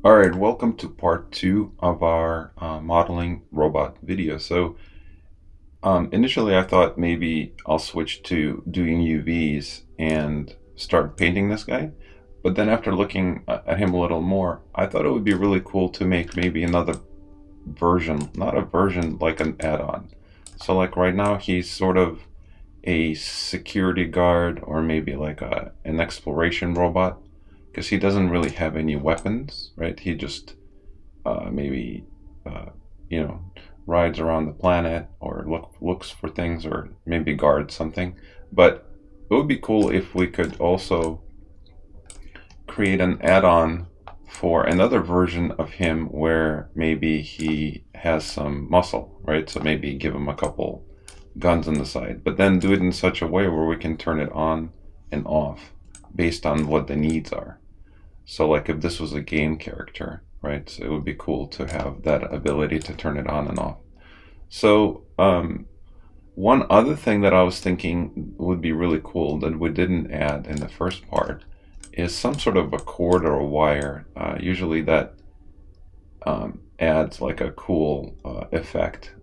All right, welcome to part two of our modeling robot video. Initially I thought maybe I'll switch to doing UVs and start painting this guy. But then after looking at him a little more, I thought it would be really cool to make maybe another version, not a version, like an add-on. So like right now he's sort of a security guard or maybe like an exploration robot because he doesn't really have any weapons, right? He just maybe uh, you know rides around the planet or looks for things or maybe guards something. But it would be cool if we could also create an add-on for another version of him where maybe he has some muscle, right? So maybe give him a couple guns on the side, but then do it in such a way where we can turn it on and off based on what the needs are. So like if this was a game character, right? So it would be cool to have that ability to turn it on and off. So one other thing that I was thinking would be really cool that we didn't add in the first part is some sort of a cord or a wire. Usually that adds like a cool effect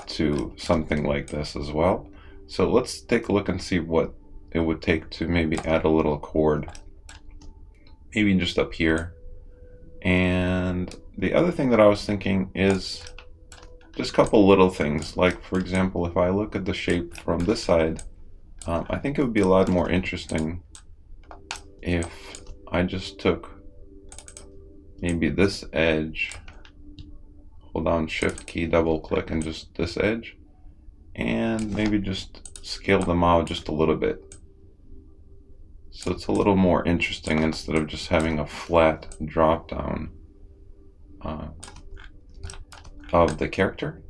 to something like this as well. So let's take a look and see what it would take to maybe add a little cord, maybe just up here. And the other thing that I was thinking is just a couple little things. Like, for example, if I look at the shape from this side, I think it would be a lot more interesting if I just took maybe this edge, hold down Shift key, double click, and just this edge, and maybe just scale them out just a little bit. So it's a little more interesting instead of just having a flat drop down of the character.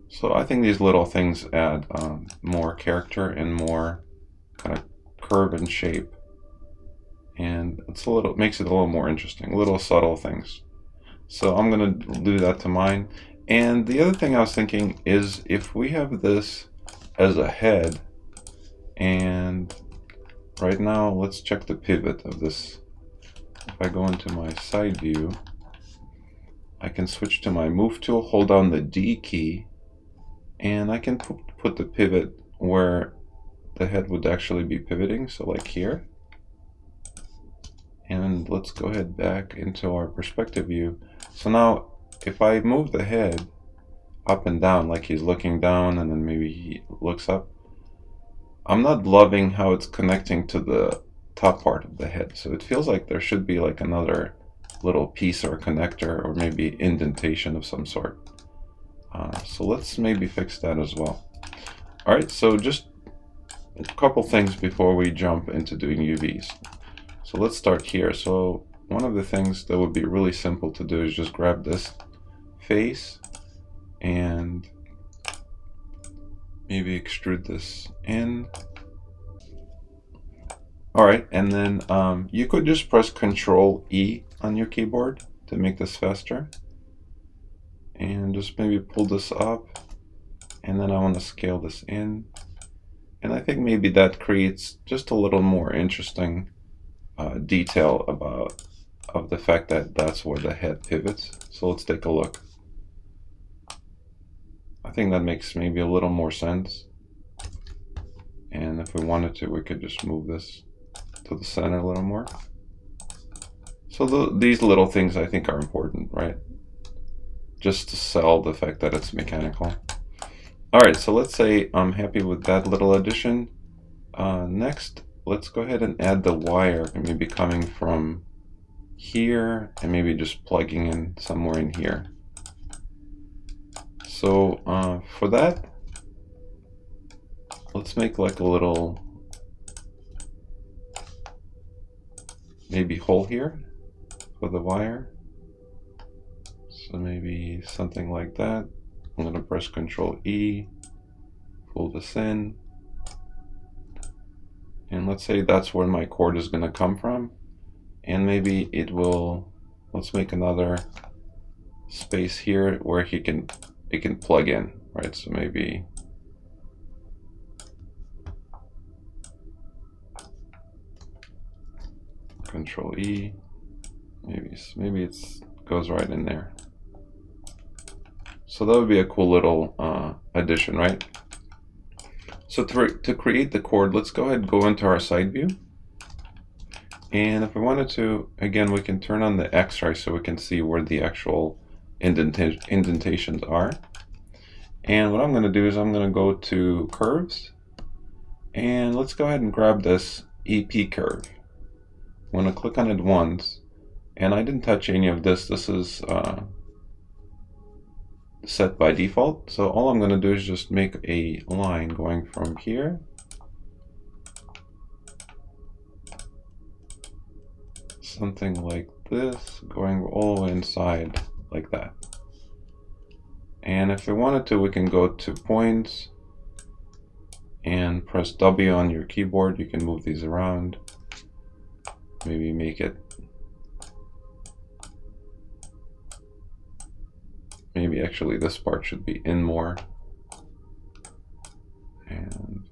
So I think these little things add more character and more kind of curve and shape, and makes it a little more interesting, little subtle things. So I'm gonna do that to mine. And the other thing I was thinking is if we have this as a head, and right now let's check the pivot of this. If I go into my side view, I can switch to my move tool, hold down the D key, and I can put the pivot where the head would actually be pivoting, so like here. And let's go ahead back into our perspective view. So now if I move the head up and down, like he's looking down and then maybe he looks up, I'm not loving how it's connecting to the top part of the head. So it feels like there should be like another little piece or connector or maybe indentation of some sort. So let's maybe fix that as well. All right, so just a couple things before we jump into doing UVs. So let's start here. So one of the things that would be really simple to do is just grab this face and maybe extrude this in. All right, and then you could just press Control E on your keyboard to make this faster. And just maybe pull this up, and then I want to scale this in. And I think maybe that creates just a little more interesting detail of the fact that that's where the head pivots. So let's take a look. I think that makes maybe a little more sense. And if we wanted to, we could just move this to the center a little more. So these little things I think are important, right? Just to sell the fact that it's mechanical. All right, so let's say I'm happy with that little addition. Next, let's go ahead and add the wire, maybe coming from here and maybe just plugging in somewhere in here. So for that, let's make like a little maybe hole here for the wire. So maybe something like that. I'm going to press Control E, pull this in, and let's say that's where my cord is going to come from. And maybe it will, let's make another space here where it can plug in, right? So maybe Control E, maybe it's goes right in there. So that would be a cool little addition, right? So to create the chord, let's go ahead and go into our side view. And if we wanted to, again, we can turn on the X-ray so we can see where the actual indentations are. And what I'm going to do is I'm going to go to curves, and let's go ahead and grab this EP curve. I'm going to click on it once, and I didn't touch any of this. This is set by default. So all I'm going to do is just make a line going from here something like this, going all the way inside like that. And if we wanted to, we can go to points and press W on your keyboard. You can move these around, maybe make it, maybe actually this part should be in more. And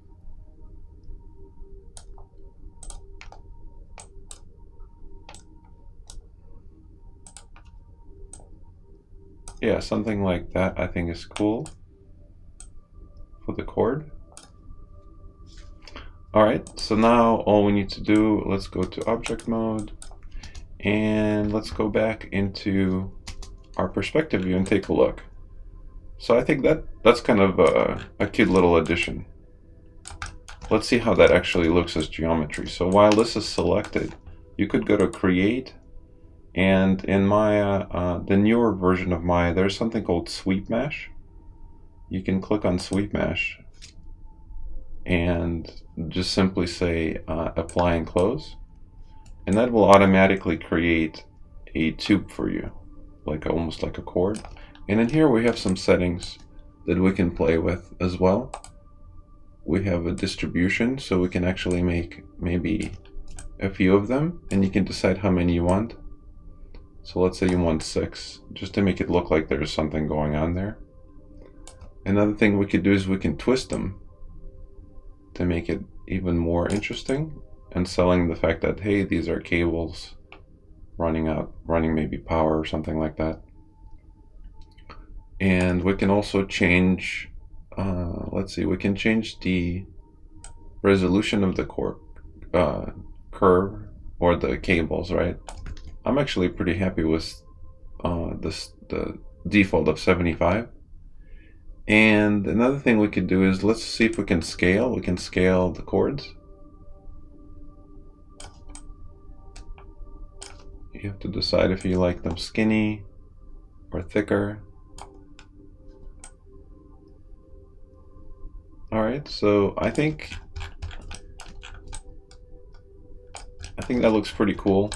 yeah, something like that I think is cool for the chord. All right, so now all we need to do, let's go to object mode, and let's go back into our perspective view and take a look. So I think that's kind of a cute little addition. Let's see how that actually looks as geometry. So while this is selected, you could go to create, and in Maya, the newer version of Maya, there's something called sweep mesh. You can click on sweep mesh and just simply say apply and close, and that will automatically create a tube for you, like almost like a chord. And in here we have some settings that we can play with as well. We have a distribution, so we can actually make maybe a few of them, and you can decide how many you want. So let's say you want 6, just to make it look like there's something going on there. Another thing we could do is we can twist them to make it even more interesting, and selling the fact that, hey, these are cables running maybe power or something like that. And we can also change, let's see, we can change the resolution of the curve or the cables, right? I'm actually pretty happy with the default of 75. And another thing we could do is, let's see if we can scale. We can scale the chords. You have to decide if you like them skinny or thicker. All right, so I think that looks pretty cool.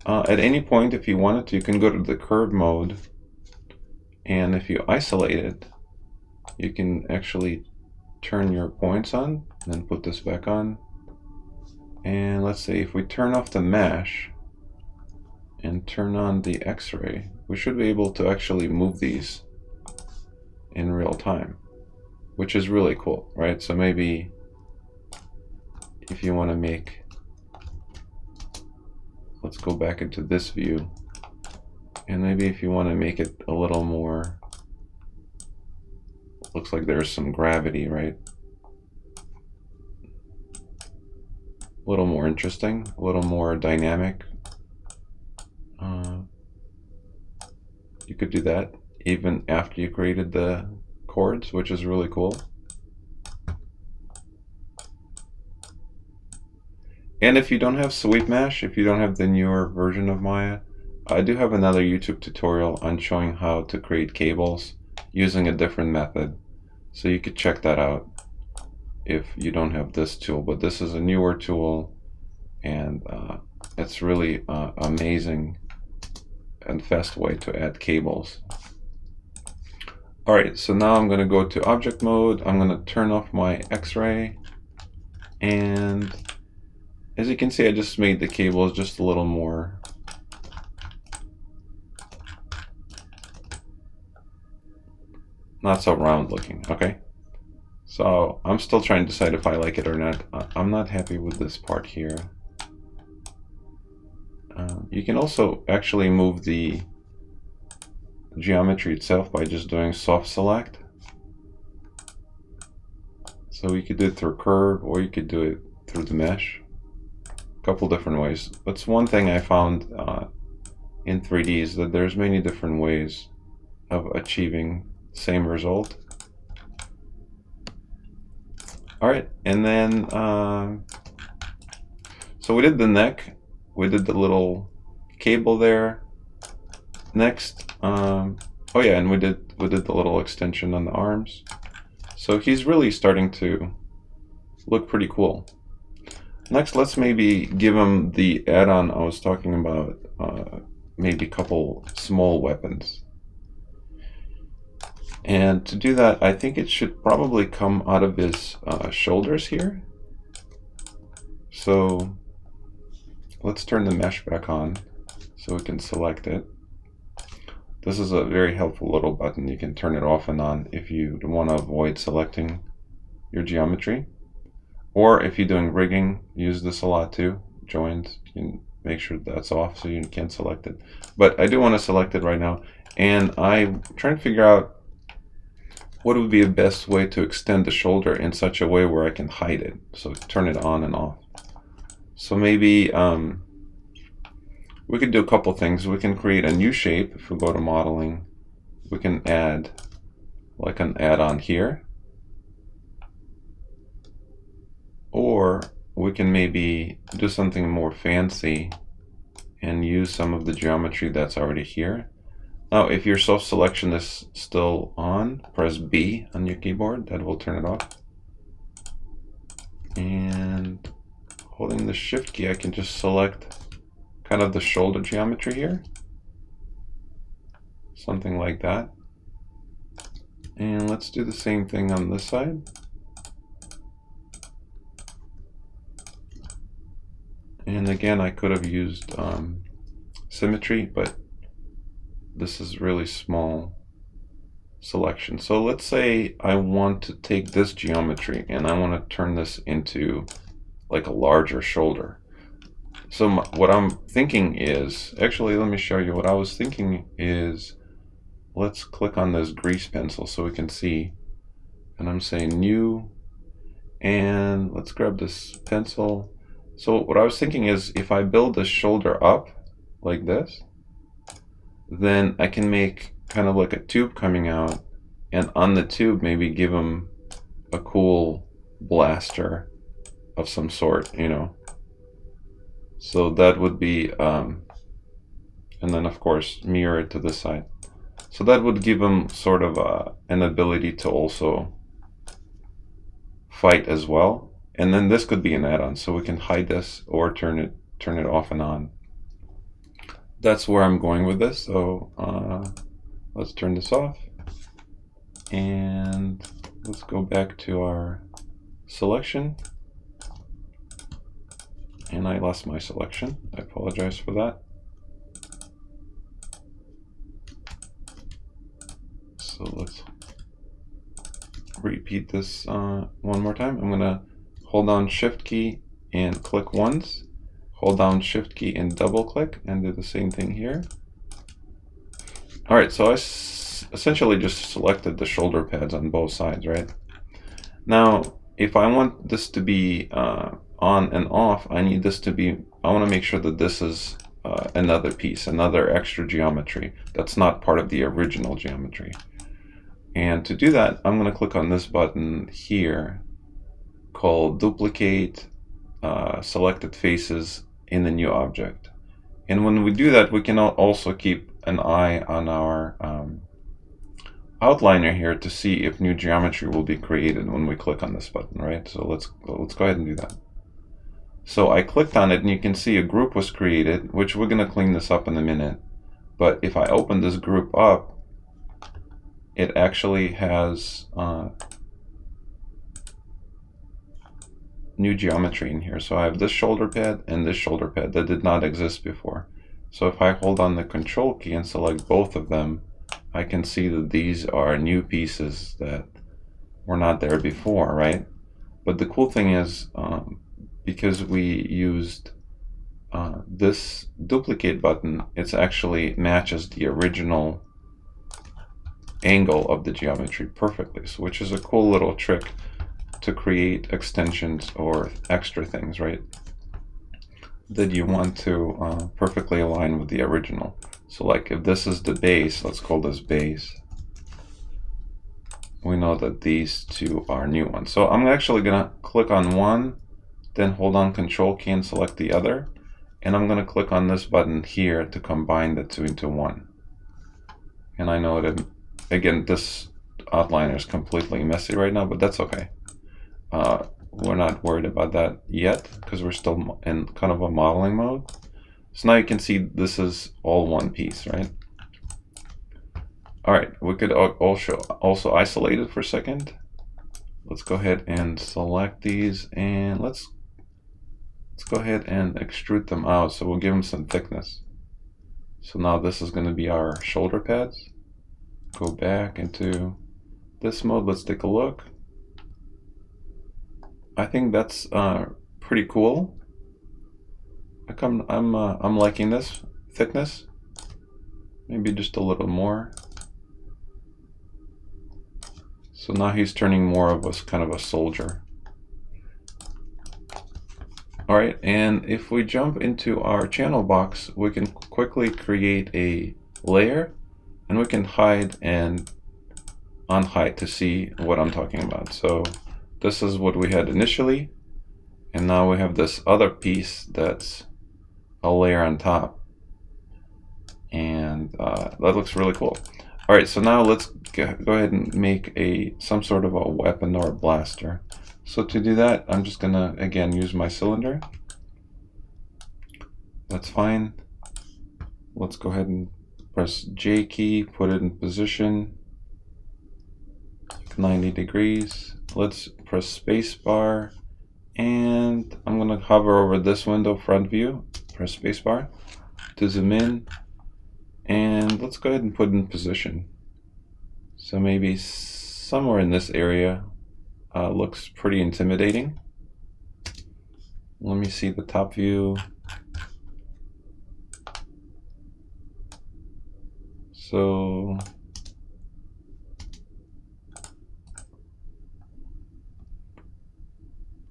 At any point, if you wanted to, you can go to the curve mode, and if you isolate it, you can actually turn your points on, and then put this back on. And let's see, if we turn off the mesh and turn on the X-ray, we should be able to actually move these in real time, which is really cool, right? So maybe if you want to make, let's go back into this view, and maybe if you want to make it a little more, looks like there's some gravity, right? A little more interesting, a little more dynamic. You could do that even after you created the chords, which is really cool. And if you don't have Sweep Mesh, if you don't have the newer version of Maya, I do have another YouTube tutorial on showing how to create cables using a different method. So you could check that out if you don't have this tool. But this is a newer tool, and it's really amazing and fast way to add cables. All right, so now I'm going to go to object mode. I'm going to turn off my X-ray, and as you can see, I just made the cables just a little more not so round looking. Okay, so I'm still trying to decide if I like it or not. I'm not happy with this part here. You can also actually move the geometry itself by just doing soft select. So you could do it through curve, or you could do it through the mesh. A couple different ways. That's one thing I found in 3D, is that there's many different ways of achieving the same result. Alright, and then so we did the neck, we did the little cable there. Next, oh yeah, and we did the little extension on the arms. So he's really starting to look pretty cool. Next, let's maybe give him the add-on I was talking about, maybe a couple small weapons. And to do that, I think it should probably come out of his shoulders here. So let's turn the mesh back on so we can select it. This is a very helpful little button. You can turn it off and on if you want to avoid selecting your geometry. Or if you're doing rigging, use this a lot too. Joins, you can make sure that's off so you can't select it. But I do want to select it right now. And I'm trying to figure out what would be the best way to extend the shoulder in such a way where I can hide it. So turn it on and off. So maybe we could do a couple things. We can create a new shape. If we go to modeling, we can add like an add-on here. Or we can maybe do something more fancy and use some of the geometry that's already here. Now, if your soft selection is still on, press B on your keyboard. That will turn it off. And holding the Shift key, I can just select kind of the shoulder geometry here. Something like that. And let's do the same thing on this side. And again, I could have used symmetry, but this is really small selection. So let's say I want to take this geometry and I want to turn this into like a larger shoulder. So what I'm thinking is, actually let me show you what I was thinking is, let's click on this grease pencil so we can see, and I'm saying new, and let's grab this pencil. So what I was thinking is, if I build the shoulder up like this, then I can make kind of like a tube coming out, and on the tube maybe give him a cool blaster of some sort, you know. So that would be, and then of course mirror it to this side. So that would give him sort of an ability to also fight as well. And then this could be an add-on, so we can hide this or turn it off and on. That's where I'm going with this. So let's turn this off, and let's go back to our selection. And I lost my selection. I apologize for that. So let's repeat this one more time. I'm gonna hold down Shift key and click once, hold down Shift key and double click, and do the same thing here. All right, so I essentially just selected the shoulder pads on both sides, right? Now, if I want this to be on and off, I need this to be, I want to make sure that this is another piece, another extra geometry that's not part of the original geometry. And to do that, I'm going to click on this button here called Duplicate Selected Faces in the New Object. And when we do that, we can also keep an eye on our outliner here to see if new geometry will be created when we click on this button, right? So let's go ahead and do that. So I clicked on it, and you can see a group was created, which we're going to clean this up in a minute. But if I open this group up, it actually has new geometry in here. So I have this shoulder pad and this shoulder pad that did not exist before. So if I hold on the Control key and select both of them, I can see that these are new pieces that were not there before, right? But the cool thing is, because we used this duplicate button, it actually matches the original angle of the geometry perfectly, so which is a cool little trick to create extensions or extra things, right, that you want to perfectly align with the original. So like if this is the base, let's call this base. We know that these two are new ones. So I'm actually gonna click on one, then hold on Control key and select the other. And I'm gonna click on this button here to combine the two into one. And I know that, again, this outliner is completely messy right now, but that's okay. We're not worried about that yet because we're still in kind of a modeling mode. So now you can see this is all one piece, right? All right, we could also isolate it for a second. Let's go ahead and select these, and let's go ahead and extrude them out. So we'll give them some thickness. So now this is going to be our shoulder pads. Go back into this mode. Let's take a look. I think that's pretty cool. I'm liking this thickness. Maybe just a little more. So now he's turning more of a kind of a soldier. All right, and if we jump into our channel box, we can quickly create a layer, and we can hide and unhide to see what I'm talking about. So this is what we had initially, and now we have this other piece that's a layer on top, and that looks really cool. All right, so now let's go ahead and make some sort of a weapon or a blaster. So to do that, I'm just gonna again use my cylinder. That's fine. Let's go ahead and press J key, put it in position, 90 degrees. Let's press space bar, and I'm gonna hover over this window, front view, press space bar to zoom in, and let's go ahead and put it in position. So maybe somewhere in this area. Looks pretty intimidating. Let me see the top view. So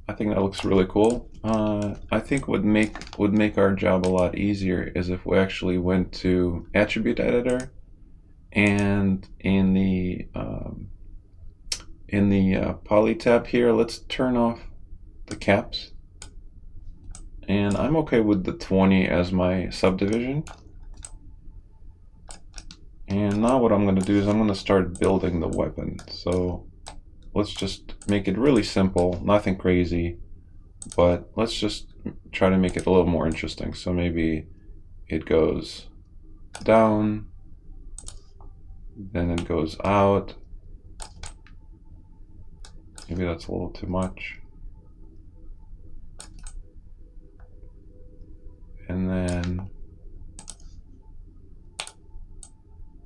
I think that looks really cool. I think would make our job a lot easier is if we actually went to attribute editor, and in the poly tab here, let's turn off the caps, and I'm okay with the 20 as my subdivision. And now what I'm going to do is I'm going to start building the weapon. So let's just make it really simple, nothing crazy, but let's just try to make it a little more interesting. So maybe it goes down, then it goes out. Maybe that's a little too much. And then,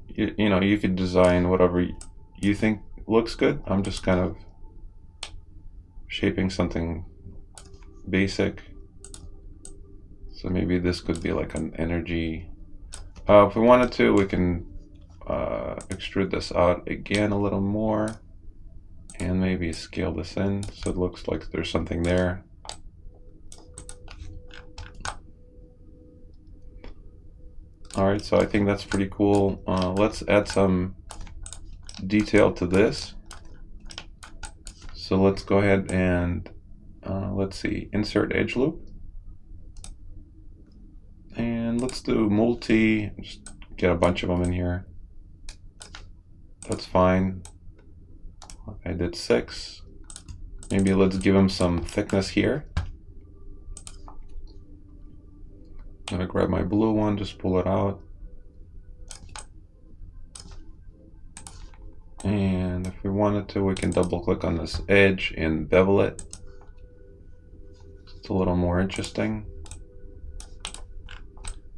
you know, you could design whatever you think looks good. I'm just kind of shaping something basic. So maybe this could be like an energy. If we wanted to, we can extrude this out again a little more, and maybe scale this in so it looks like there's something there. All right, so I think that's pretty cool. Let's add some detail to this. So let's go ahead and let's see, insert edge loop, and let's do multi. Just get a bunch of them in here. That's fine. I did 6. Maybe let's give them some thickness here. I'm gonna grab my blue one, just pull it out. And if we wanted to, we can double click on this edge and bevel it. It's a little more interesting.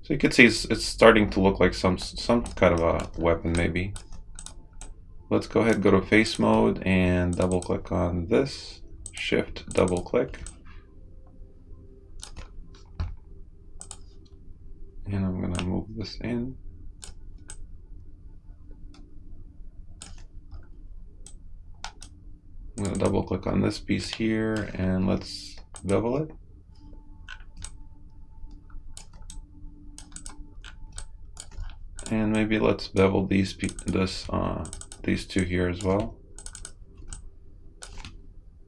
So you can see it's starting to look like some kind of a weapon maybe. Let's go ahead and go to face mode and double click on this. Shift double click. And I'm gonna move this in. I'm gonna double click on this piece here and let's bevel it. And maybe let's bevel these two here as well.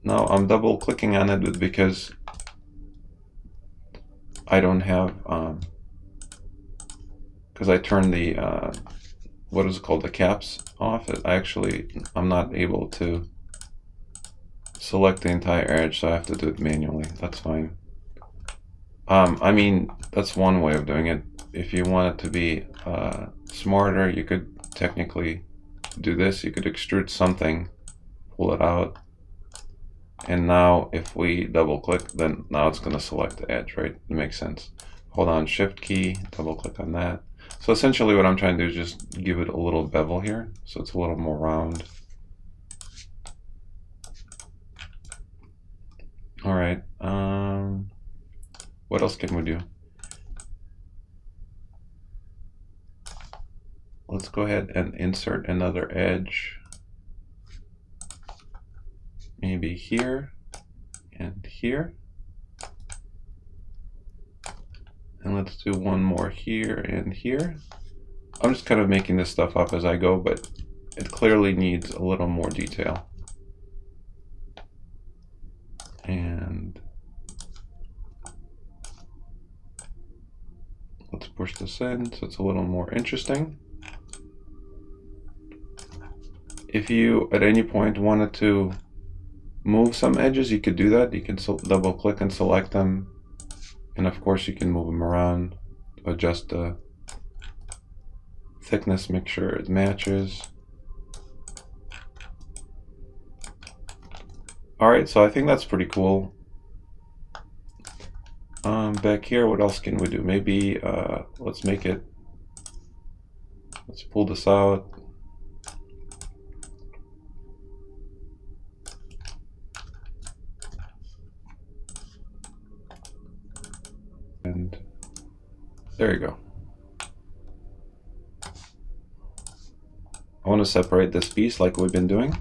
Now I'm double clicking on it because I don't have, because I turned the, what is it called, the caps off. I'm not able to select the entire edge, so I have to do it manually. That's fine. I mean, that's one way of doing it. If you want it to be smarter, you could technically do this. You could extrude something, pull it out, and now if we double click, then now it's going to select the edge, right? It makes sense. Hold on, Shift key, double click on that. So essentially what I'm trying to do is just give it a little bevel here, so it's a little more round. All right, what else can we do? Let's go ahead and insert another edge. Maybe here and here. And let's do one more here and here. I'm just kind of making this stuff up as I go, but it clearly needs a little more detail. And let's push this in so it's a little more interesting. If you at any point wanted to move some edges, you could do that. You can double click and select them. And of course you can move them around, adjust the thickness, make sure it matches. All right, so I think that's pretty cool. Back here, what else can we do? Maybe let's pull this out. And there you go. I want to separate this piece like we've been doing.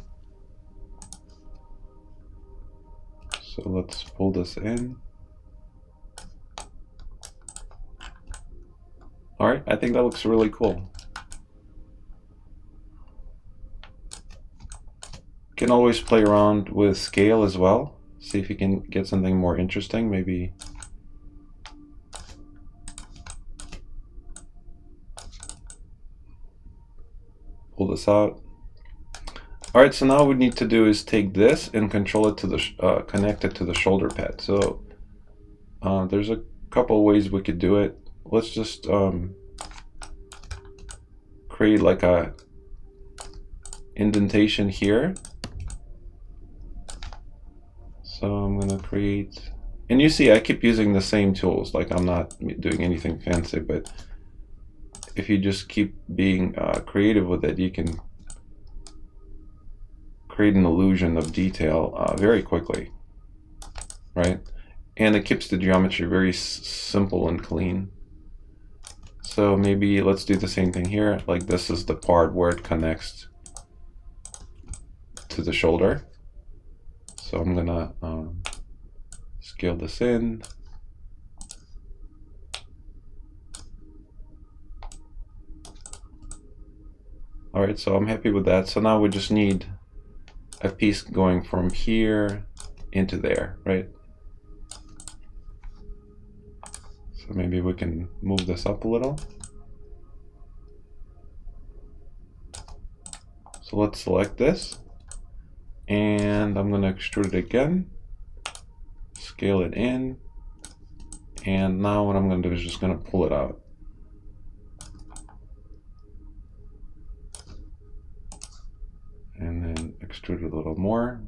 So let's pull this in. All right, I think that looks really cool. You can always play around with scale as well. See if you can get something more interesting, maybe. Pull this out. All right, so now what we need to do is take this and control it to the connect it to the shoulder pad. So there's a couple ways we could do it. Let's just create like a indentation here. So I'm gonna create, and you see I keep using the same tools, like I'm not doing anything fancy, but if you just keep being creative with it, you can create an illusion of detail very quickly, right? And it keeps the geometry very simple and clean. So maybe let's do the same thing here. Like this is the part where it connects to the shoulder. So I'm gonna scale this in. All right, so I'm happy with that. So now we just need a piece going from here into there, right? So maybe we can move this up a little. So let's select this, and I'm going to extrude it again, scale it in, and now what I'm going to do is just going to pull it out. And then extrude it a little more.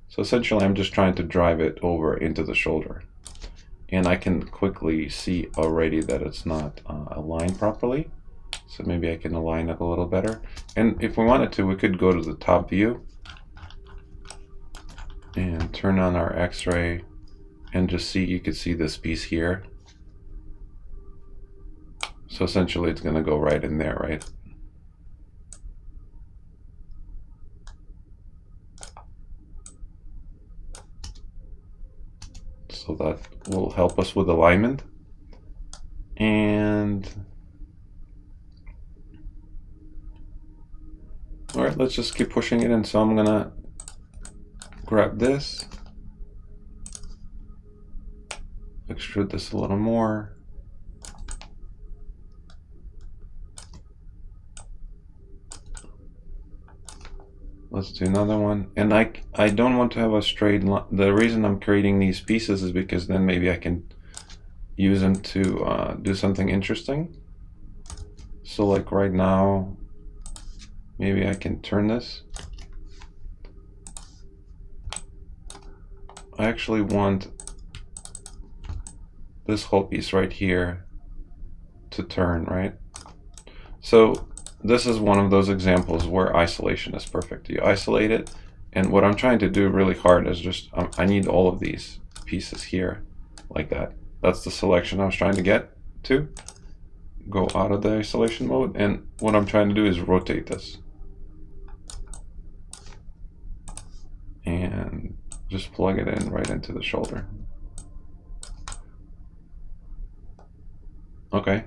So essentially I'm just trying to drive it over into the shoulder. And I can quickly see already that it's not aligned properly. So maybe I can align it a little better. And if we wanted to, we could go to the top view and turn on our X-ray and just see, you could see this piece here. So essentially it's going to go right in there, right? So that will help us with alignment. And all right, let's just keep pushing it in. So I'm gonna grab this, extrude this a little more. Let's do another one. And I don't want to have a straight line. The reason I'm creating these pieces is because then maybe I can use them to do something interesting. So like right now, maybe I can turn this. I actually want this whole piece right here to turn, right? So this is one of those examples where isolation is perfect. You isolate it, and what I'm trying to do really hard is just, I need all of these pieces here, like that. That's the selection I was trying to get to. Go out of the isolation mode, and what I'm trying to do is rotate this. And just plug it in right into the shoulder. Okay,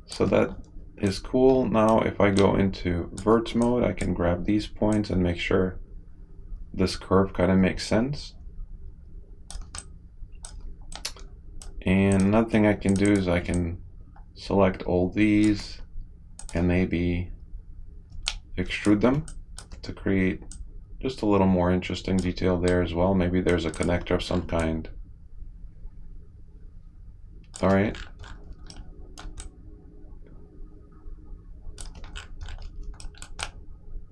so that is cool. Now if I go into verts mode, I can grab these points and make sure this curve kind of makes sense. And another thing I can do is I can select all these and maybe extrude them to create just a little more interesting detail there as well. Maybe there's a connector of some kind. All right.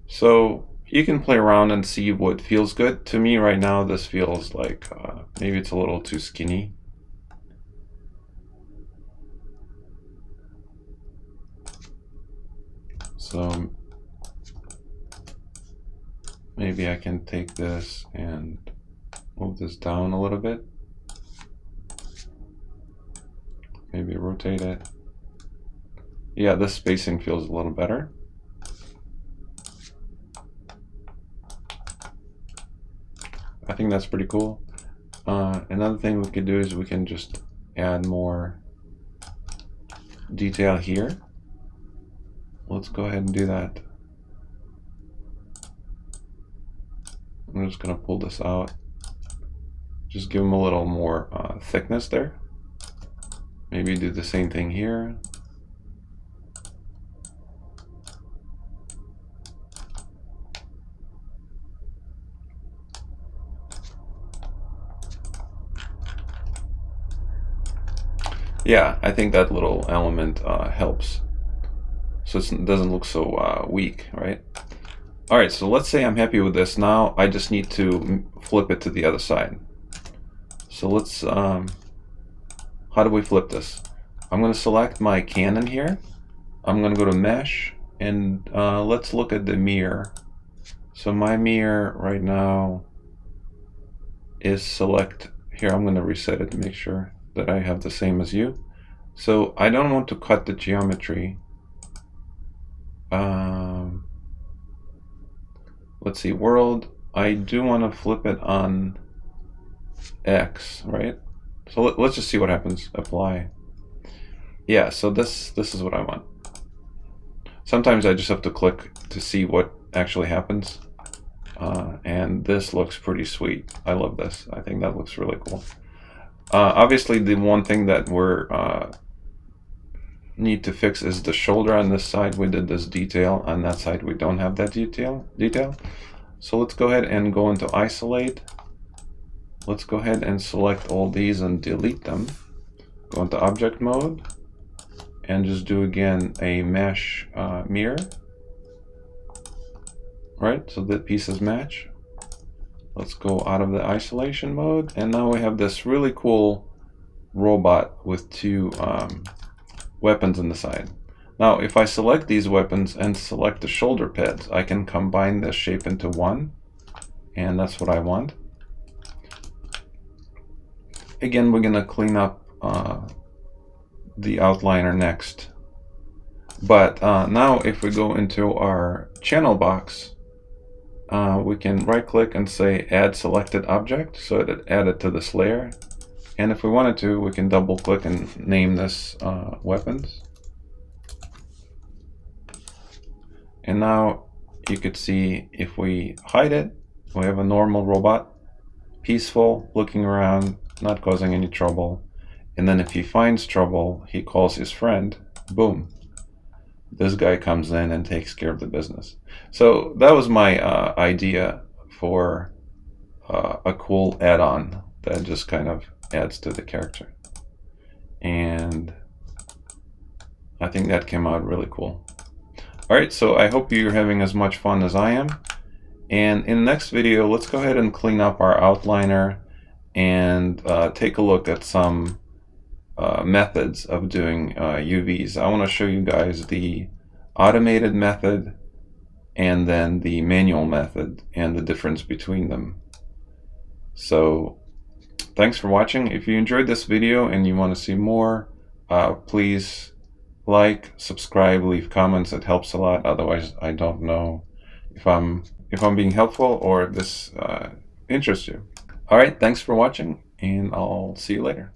So you can play around and see what feels good. To me right now, this feels like maybe it's a little too skinny. So maybe I can take this and move this down a little bit. Maybe rotate it. Yeah, this spacing feels a little better. I think that's pretty cool. Another thing we could do is we can just add more detail here. Let's go ahead and do that. I'm just going to pull this out. Just give them a little more thickness there. Maybe do the same thing here. Yeah, I think that little element helps. So it doesn't look so weak, right? All right, so let's say I'm happy with this. Now I just need to flip it to the other side. So let's, how do we flip this? I'm gonna select my Canon here. I'm gonna go to Mesh, and let's look at the mirror. So my mirror right now is select, here I'm gonna reset it to make sure that I have the same as you. So I don't want to cut the geometry. Let's see, world, I do want to flip it on X, right? So let's just see what happens. Apply. Yeah, so this is what I want. Sometimes I just have to click to see what actually happens. And this looks pretty sweet. I love this. I think that looks really cool. Obviously, the one thing that we're need to fix is the shoulder on this side. We did this detail. On that side, we don't have that detail. So let's go ahead and go into isolate. Let's go ahead and select all these and delete them. Go into object mode and just do again a mesh mirror. Right, so the pieces match. Let's go out of the isolation mode, and now we have this really cool robot with two weapons on the side. Now if I select these weapons and select the shoulder pads, I can combine this shape into one, and that's what I want. Again, we're gonna clean up the outliner next But now if we go into our channel box, we can right click and say add selected object, so it added to this layer. And if we wanted to, we can double click and name this weapons. And now you could see if we hide it, we have a normal robot, peaceful, looking around, not causing any trouble. And then if he finds trouble, he calls his friend, boom. This guy comes in and takes care of the business. So that was my idea for a cool add-on that just kind of adds to the character. And I think that came out really cool. Alright, so I hope you're having as much fun as I am. And in the next video, let's go ahead and clean up our outliner and take a look at some methods of doing UVs. I want to show you guys the automated method and then the manual method and the difference between them. So thanks for watching. If you enjoyed this video and you want to see more, please like, subscribe, leave comments. It helps a lot. Otherwise, I don't know if I'm being helpful or if this interests you. All right, thanks for watching, and I'll see you later.